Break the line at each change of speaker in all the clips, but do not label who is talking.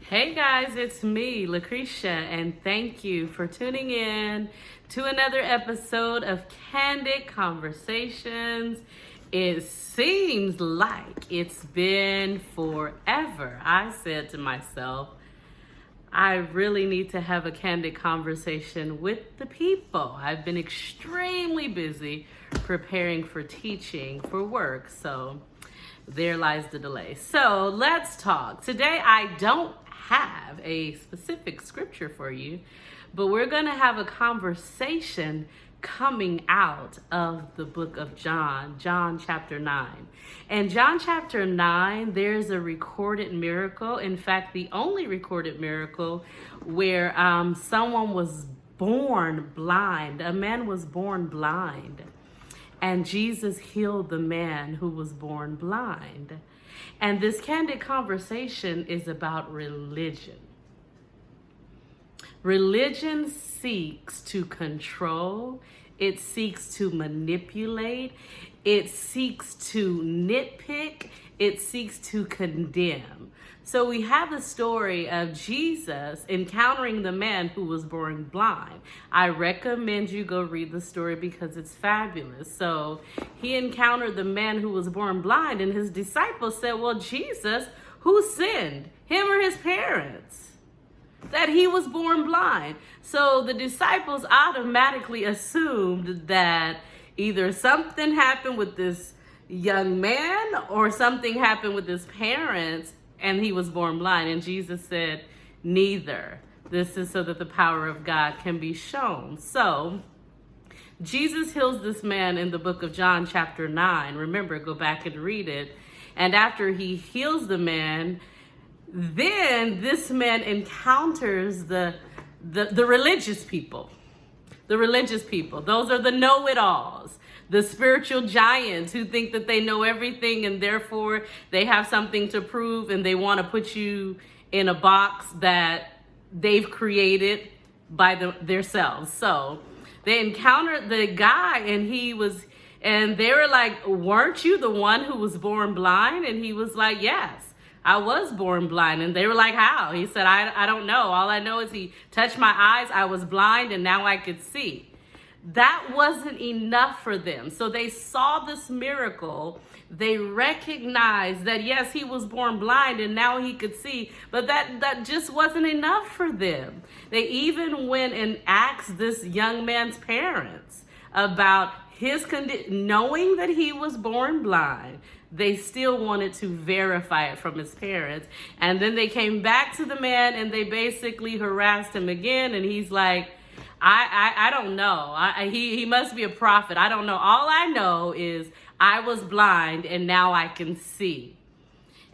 Hey guys, it's me, Lucretia, and thank you for tuning in to another episode of Candid Conversations. It seems like it's been forever. I said to myself, I really need to have a candid conversation with the people. I've been extremely busy preparing for teaching for work, so there lies the delay. So let's talk. Today, I don't have a specific scripture for you, but we're going to have a conversation coming out of the book of John chapter 9. And John chapter 9, there's a recorded miracle. In fact, the only recorded miracle where someone was born blind. A man was born blind. And Jesus healed the man who was born blind. And this candid conversation is about religion. Religion seeks to control, it seeks to manipulate, it seeks to nitpick, it seeks to condemn. So we have the story of Jesus encountering the man who was born blind. I recommend you go read the story because it's fabulous. So he encountered the man who was born blind, and his disciples said, well, Jesus, who sinned, him or his parents, that he was born blind? So the disciples automatically assumed that either something happened with this young man or something happened with his parents, and he was born blind. And Jesus said, neither. This is so that the power of God can be shown. So Jesus heals this man in the book of John chapter 9. Remember, go back and read it. And after he heals the man, then this man encounters the religious people. The religious people. Those are the know-it-alls. The spiritual giants who think that they know everything and therefore they have something to prove, and they want to put you in a box that they've created by themselves. So they encountered the guy, and they were like, weren't you the one who was born blind? And he was like, yes, I was born blind. And they were like, how? He said, I don't know. All I know is he touched my eyes. I was blind and now I could see. That wasn't enough for them. So they saw this miracle. They recognized that, yes, he was born blind and now he could see, but that just wasn't enough for them. They even went and asked this young man's parents about his condition, knowing that he was born blind. They still wanted to verify it from his parents. And then they came back to the man and they basically harassed him again. And he's like, I don't know. He must be a prophet. I don't know. All I know is I was blind and now I can see.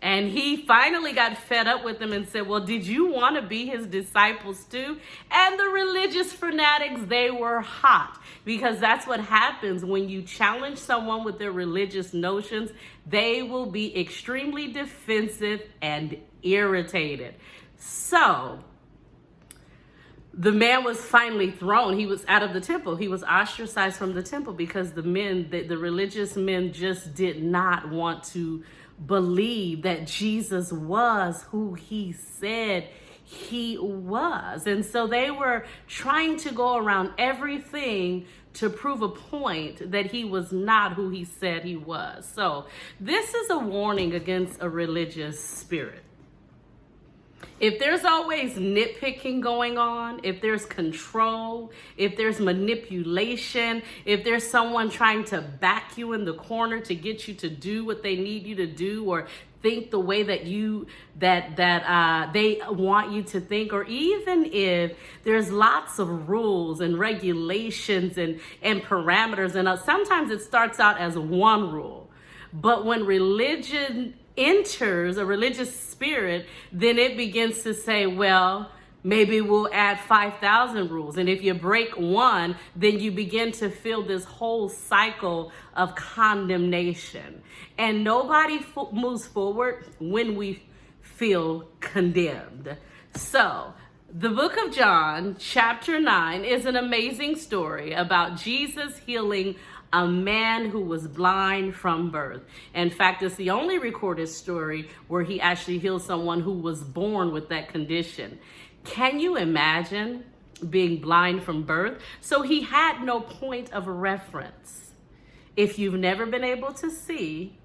And he finally got fed up with them and said, well, did you want to be his disciples too? And the religious fanatics, they were hot, because that's what happens when you challenge someone with their religious notions. They will be extremely defensive and irritated. So the man was finally thrown. He was out of the temple. He was ostracized from the temple because the religious men just did not want to believe that Jesus was who he said he was. And so they were trying to go around everything to prove a point that he was not who he said he was. So this is a warning against a religious spirit. If there's always nitpicking going on, if there's control, if there's manipulation, if there's someone trying to back you in the corner to get you to do what they need you to do, or think the way that they want you to think, or even if there's lots of rules and regulations and parameters, and sometimes it starts out as one rule, but when religion enters a religious spirit, then it begins to say, well, maybe we'll add 5,000 rules. And if you break one, then you begin to feel this whole cycle of condemnation. And nobody moves forward when we feel condemned. So the book of John, chapter 9, is an amazing story about Jesus healing a man who was blind from birth. In fact, it's the only recorded story where he actually healed someone who was born with that condition. Can you imagine being blind from birth? So he had no point of reference. If you've never been able to see,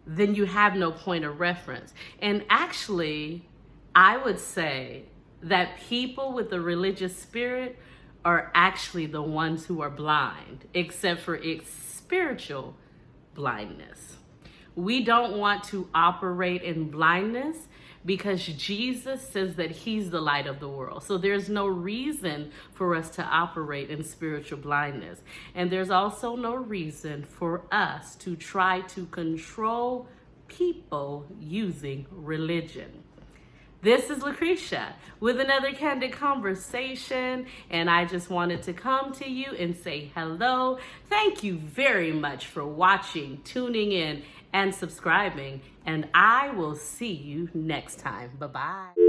then you have no point of reference. And actually, I would say that people with a religious spirit are actually the ones who are blind, except for its spiritual blindness. We don't want to operate in blindness because Jesus says that he's the light of the world. So there's no reason for us to operate in spiritual blindness. And there's also no reason for us to try to control people using religion. This is Lucretia with another Candid Conversation, and I just wanted to come to you and say hello. Thank you very much for watching, tuning in, and subscribing, and I will see you next time. Bye-bye.